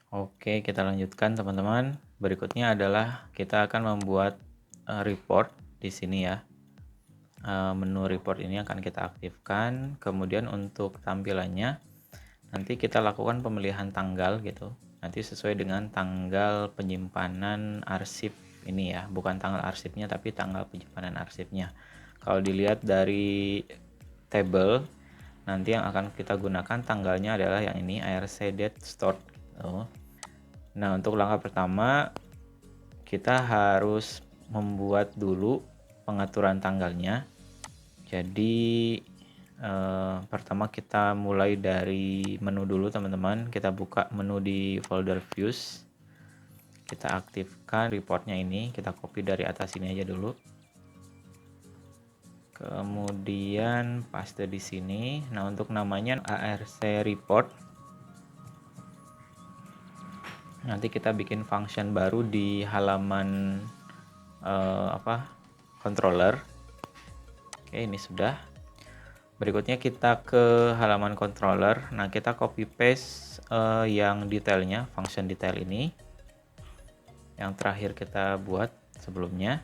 Oke, kita lanjutkan teman-teman. Berikutnya adalah kita akan membuat report di sini ya. Menu report ini akan kita aktifkan. Kemudian untuk tampilannya nanti kita lakukan pemilihan tanggal gitu. Nanti sesuai dengan tanggal penyimpanan arsip ini ya, bukan tanggal arsipnya tapi tanggal penyimpanan arsipnya. Kalau dilihat dari table, nanti yang akan kita gunakan tanggalnya adalah yang ini, arc.start gitu. Nah, untuk langkah pertama kita harus membuat dulu pengaturan tanggalnya. Jadi pertama kita mulai dari menu dulu teman-teman. Kita buka menu di folder views. Kita aktifkan reportnya ini. Kita copy dari atas ini aja dulu. Kemudian paste di sini. Nah, untuk namanya ARC report. Nanti kita bikin function baru di halaman controller. Oke, ini sudah. Berikutnya kita ke halaman controller. Nah, kita copy paste yang detailnya, function detail ini yang terakhir kita buat sebelumnya.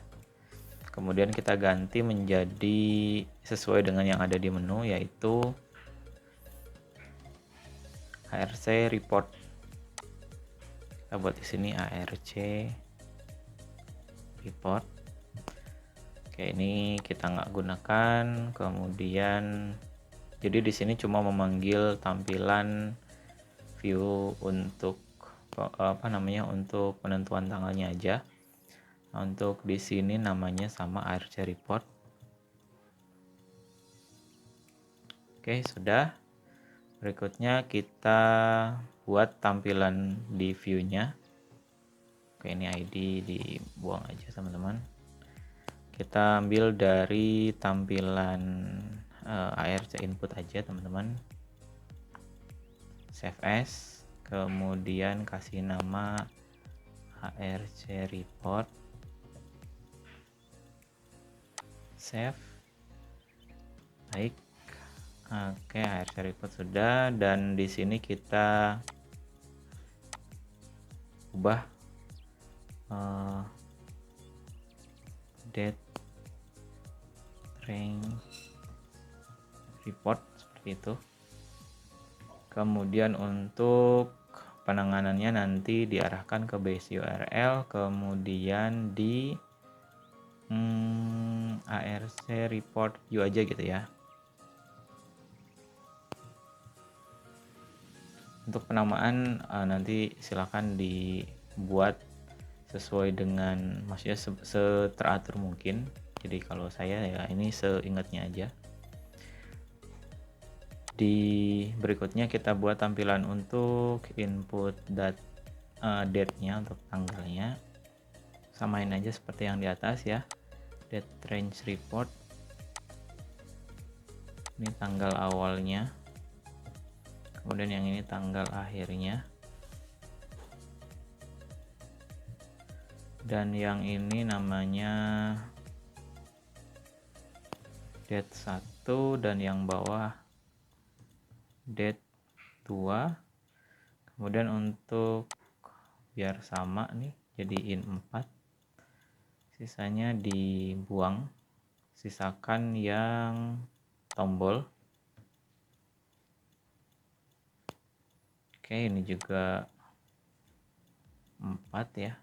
Kemudian kita ganti menjadi sesuai dengan yang ada di menu, yaitu ARC report. Kita buat di sini ARC report. Oke, ini kita nggak gunakan. Kemudian jadi di sini cuma memanggil tampilan view untuk untuk penentuan tanggalnya aja. Untuk di sini namanya sama ARC report. Oke, sudah. Berikutnya kita buat tampilan di view-nya. Oke, ini ID dibuang aja teman-teman. Kita ambil dari tampilan ARC input aja teman-teman. Save as, kemudian kasih nama ARC report. Save. Baik. Oke, ARC report sudah, dan di sini kita ubah date range report seperti itu. Kemudian untuk penanganannya nanti diarahkan ke base URL, kemudian di ARC report view aja gitu ya. Untuk penamaan nanti silakan dibuat sesuai dengan, maksudnya seteratur mungkin. Jadi kalau saya ya ini seingatnya aja. Di berikutnya kita buat tampilan untuk input date-nya untuk tanggalnya. Samain aja seperti yang di atas ya. Date range report. Ini tanggal awalnya. Kemudian yang ini tanggal akhirnya. Dan yang ini namanya date 1 dan yang bawah date 2. Kemudian untuk biar sama nih jadiin 4. Sisanya dibuang. Sisakan yang tombol. Oke, ini juga 4 ya.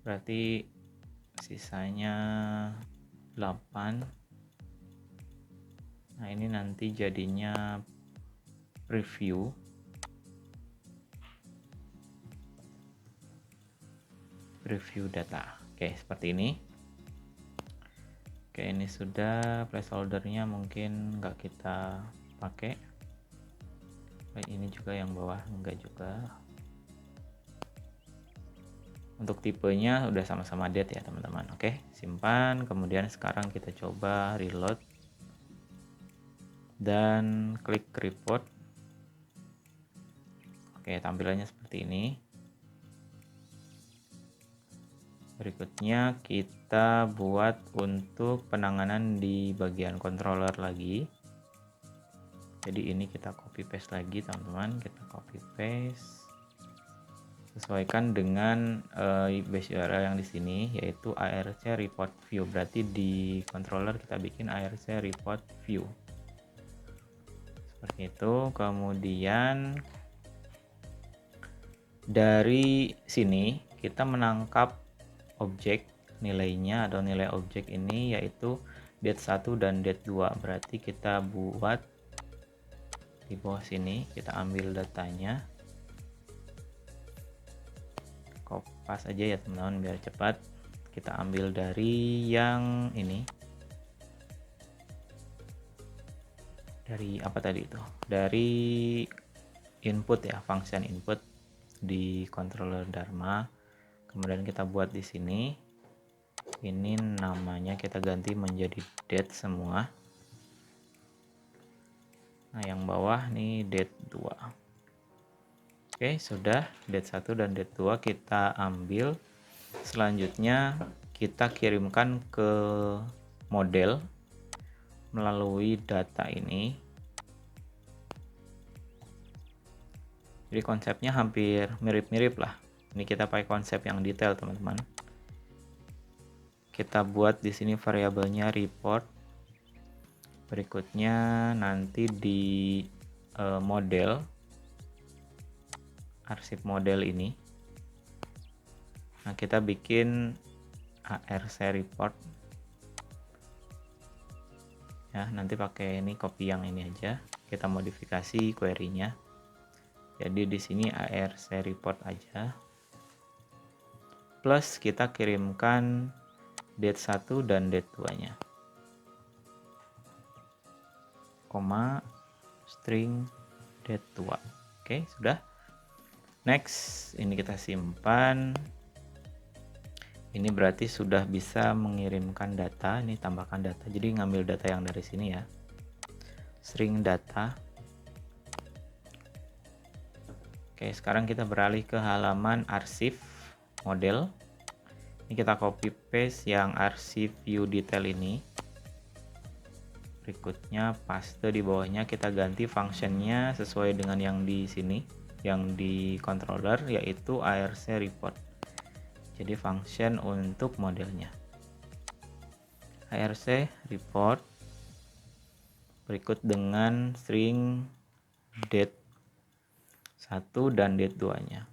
Berarti sisanya 8. Nah, ini nanti jadinya preview. Preview data. Oke, seperti ini. Oke, ini sudah. Placeholdernya mungkin nggak kita pakai. Ini juga yang bawah enggak juga. Untuk tipenya udah sama-sama date ya teman-teman. Oke, simpan. Kemudian sekarang kita coba reload dan klik report. Oke, tampilannya seperti ini. Berikutnya kita buat untuk penanganan di bagian controller lagi. Jadi ini kita copy paste lagi teman-teman. Kita copy paste. sesuaikan dengan base URL yang di sini, yaitu ARC report view. Berarti di controller kita bikin ARC report view seperti itu. Kemudian dari sini kita menangkap objek nilainya atau nilai objek ini, yaitu date 1 dan date 2. Berarti kita buat di bawah sini, kita ambil datanya, kopas aja ya teman-teman biar cepat. Kita ambil dari yang ini, dari apa tadi itu, dari input ya, function input di controller Dharma. Kemudian kita buat di sini, ini namanya kita ganti menjadi date semua. Nah yang bawah nih date 2. Oke, sudah date 1 dan date 2 kita ambil. Selanjutnya kita kirimkan ke model melalui data ini. Jadi konsepnya hampir mirip-mirip lah. Ini kita pakai konsep yang detail, teman-teman. Kita buat di sini variabelnya report. Berikutnya nanti di model, arsip model ini, nah kita bikin ARC report ya, nanti pakai ini, copy yang ini aja, kita modifikasi query-nya. Jadi di sini ARC report aja, plus kita kirimkan date 1 dan date 2 nya, koma string date 2. Oke, sudah. Next, ini kita simpan. Ini berarti sudah bisa mengirimkan data. Ini tambahkan data. Jadi ngambil data yang dari sini ya. String data. Oke, sekarang kita beralih ke halaman arsip model. Ini kita copy paste yang arsip view detail ini. Berikutnya paste di bawahnya, kita ganti functionnya sesuai dengan yang di sini, yang di controller, yaitu ARC report. Jadi function untuk modelnya ARC report, berikut dengan string date 1 dan date 2 nya.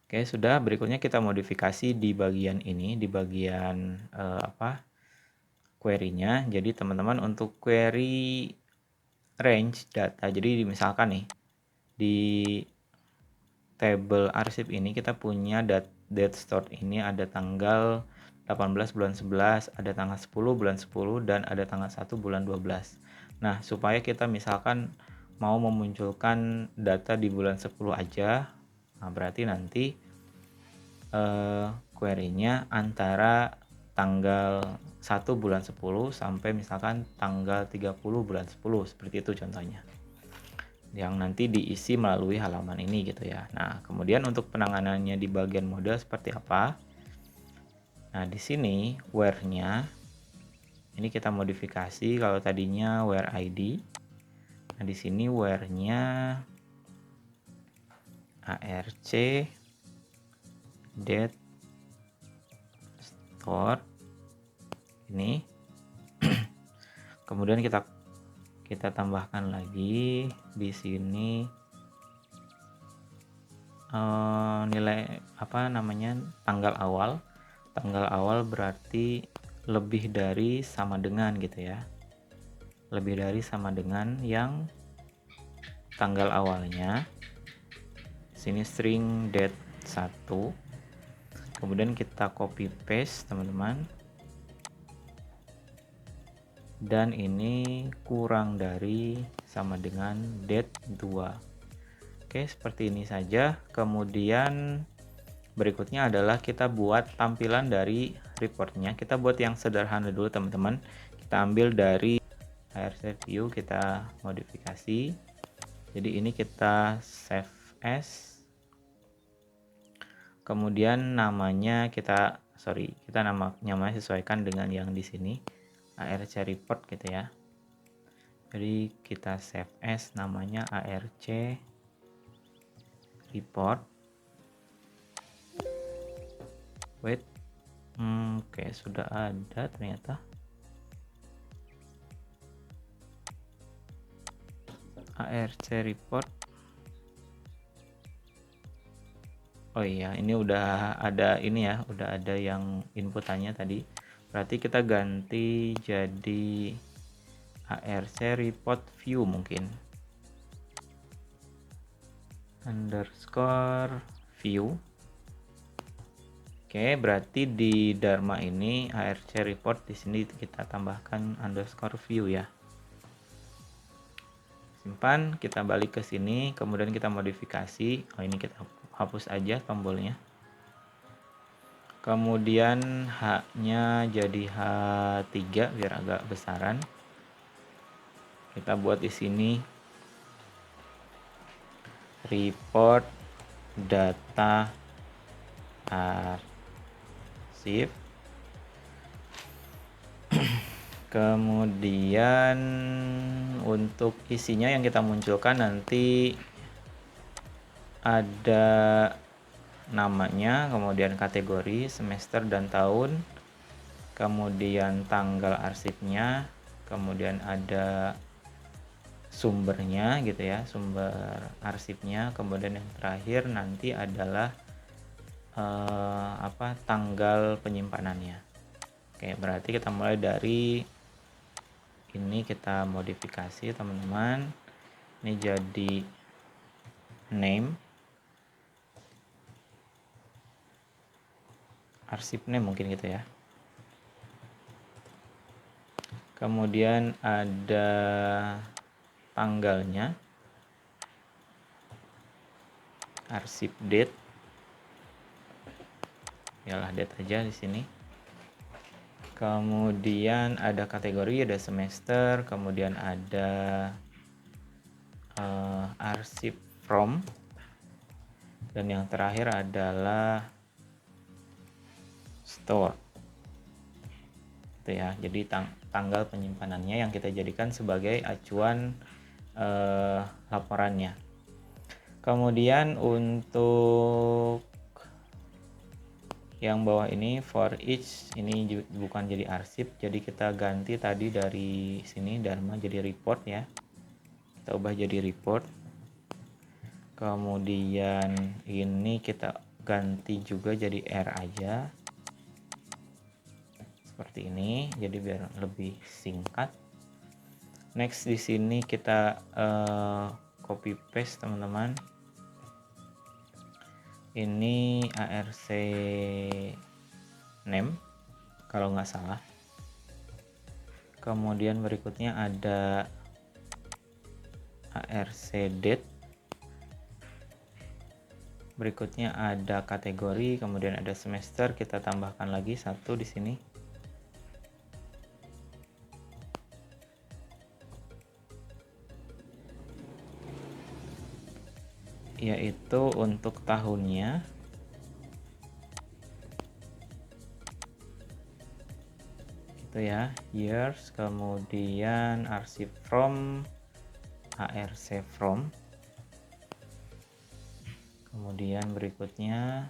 Oke, sudah. Berikutnya kita modifikasi di bagian ini, di bagian query-nya. Jadi teman-teman untuk query range data, jadi misalkan nih di table arsip ini kita punya date stored ini ada tanggal 18 bulan 11, ada tanggal 10 bulan 10, dan ada tanggal 1 bulan 12. Nah, supaya kita misalkan mau memunculkan data di bulan 10 aja, nah berarti nanti query-nya antara tanggal 1 bulan 10 sampai misalkan tanggal 30 bulan 10, seperti itu contohnya, yang nanti diisi melalui halaman ini gitu ya. Nah, kemudian untuk penanganannya di bagian model seperti apa? Nah, di sini where-nya ini kita modifikasi. Kalau tadinya where ID, nah di sini where-nya ARC date store ini. Kemudian kita tambahkan lagi di sini nilai tanggal awal berarti lebih dari sama dengan gitu ya, lebih dari sama dengan yang tanggal awalnya. Sini string date 1, kemudian kita copy paste teman-teman, dan ini kurang dari sama dengan date 2. Oke, seperti ini saja. Kemudian berikutnya adalah kita buat tampilan dari reportnya. Kita buat yang sederhana dulu teman-teman. Kita ambil dari ARC view, kita modifikasi. Jadi ini kita save as. Kemudian namanya namanya sesuaikan dengan yang di sini, ARC report gitu ya. Jadi kita save as namanya ARC report. Wait, oke, sudah ada ternyata. ARC report. Oh iya, ini udah ada ini ya, udah ada yang inputannya tadi. Berarti kita ganti jadi ARC report view mungkin. Underscore view. Oke, berarti di Dharma ini ARC report di sini kita tambahkan underscore view ya. Simpan, kita balik ke sini, kemudian kita modifikasi. Oh, ini kita hapus aja tombolnya. Kemudian H-nya jadi H3 biar agak besaran. Kita buat di sini report data arsip. Kemudian untuk isinya yang kita munculkan nanti ada namanya, kemudian kategori, semester dan tahun, kemudian tanggal arsipnya, kemudian ada sumbernya gitu ya, sumber arsipnya, kemudian yang terakhir nanti adalah tanggal penyimpanannya. Oke, berarti kita mulai dari ini, kita modifikasi teman-teman. Ini jadi name, arsip name mungkin gitu ya. Kemudian ada tanggalnya, arsip date, yalah date aja di sini. Kemudian ada kategori, ada semester, kemudian ada arsip from, dan yang terakhir adalah store. Itu ya. Jadi tanggal penyimpanannya yang kita jadikan sebagai acuan laporannya. Kemudian untuk yang bawah ini for each, ini bukan jadi arsip, jadi kita ganti tadi dari sini Dharma jadi report ya. Kita ubah jadi report. Kemudian ini kita ganti juga jadi R aja. Seperti ini, jadi biar lebih singkat. Next di sini kita copy paste teman-teman. Ini ARC name kalau nggak salah. Kemudian berikutnya ada ARC date. Berikutnya ada kategori, kemudian ada semester, kita tambahkan lagi satu di sini. Yaitu untuk tahunnya. Itu ya, years, kemudian arsip from, ARC from. Kemudian berikutnya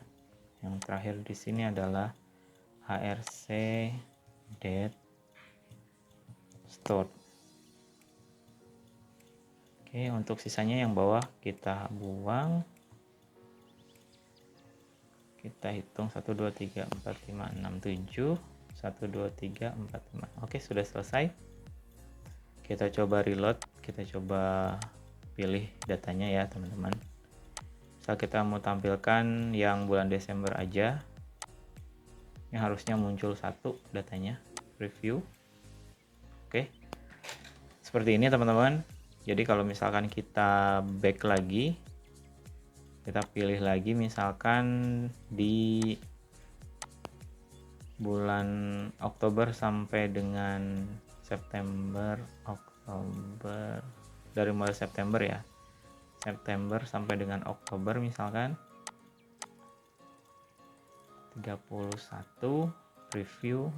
yang terakhir di sini adalah ARC date stored. Oke, untuk sisanya yang bawah kita buang. Kita hitung 1 2 3 4 5 6 7 1 2 3 4 5. Oke, sudah selesai. Kita coba reload, kita coba pilih datanya ya teman-teman. Misal kita mau tampilkan yang bulan Desember aja, ini harusnya muncul satu datanya, review. Oke, seperti ini teman-teman. Jadi kalau misalkan kita back lagi, kita pilih lagi misalkan di bulan Oktober sampai dengan September, Oktober, dari mulai September ya, September sampai dengan Oktober misalkan 31 review.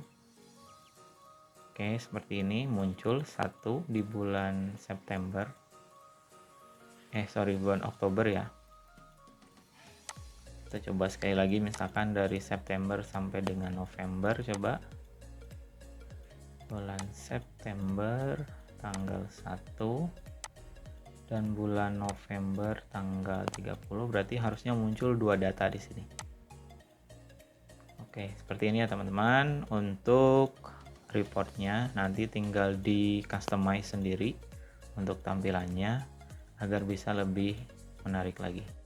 Oke, seperti ini muncul satu di bulan September, bulan Oktober ya. Kita coba sekali lagi, misalkan dari September sampai dengan November. Coba bulan September tanggal 1 dan bulan November tanggal 30, berarti harusnya muncul 2 data di sini. Oke, seperti ini ya teman-teman. Untuk reportnya nanti tinggal di customize sendiri untuk tampilannya agar bisa lebih menarik lagi.